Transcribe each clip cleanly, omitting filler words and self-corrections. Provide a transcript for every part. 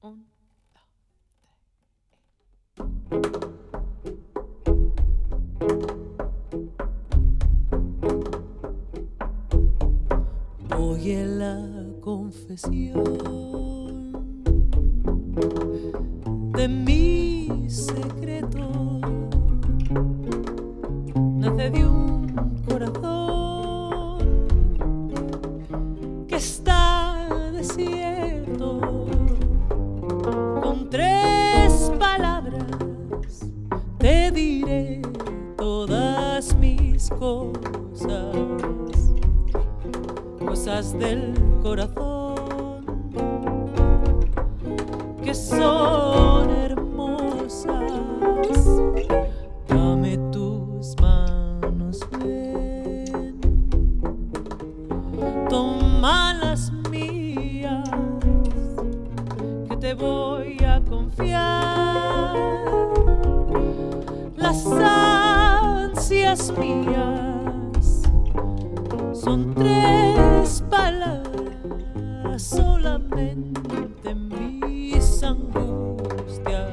Un, Oye la confesión de mi secreto, nace de un corazón que está desierto. Con 3 palabras te diré todas mis cosas del corazón que son hermosas. Dame tus manos, ven, toma las mías, que te voy a confiar las ansias mías. Son 3 palabras solamente, mis angustias,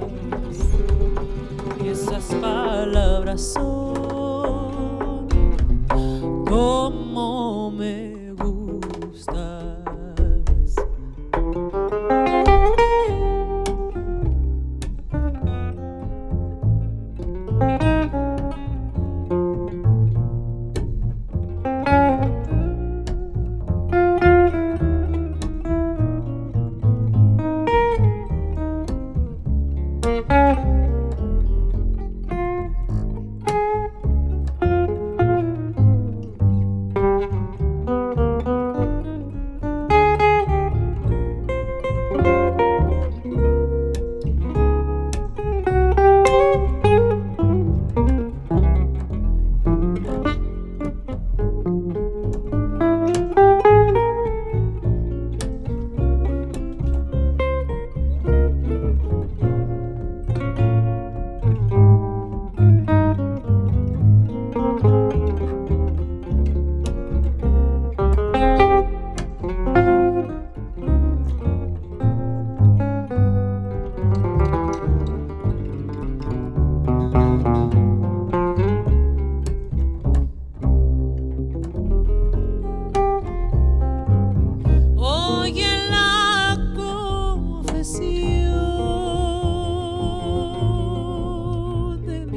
y esas palabras son como me gustas.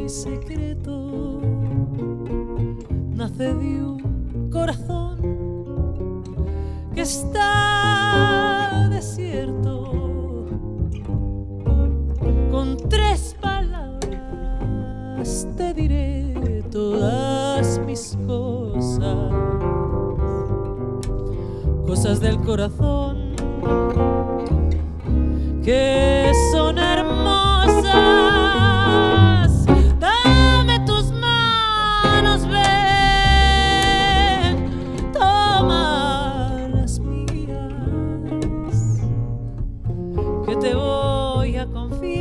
Secreto nace de un corazón que está desierto. Con 3 palabras te diré todas mis cosas del corazón que son hermosas. Te voy a confiar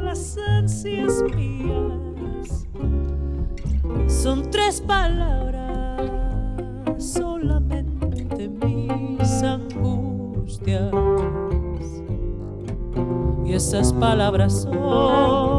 las ansias mías. Son 3 palabras solamente, mis angustias, y esas palabras son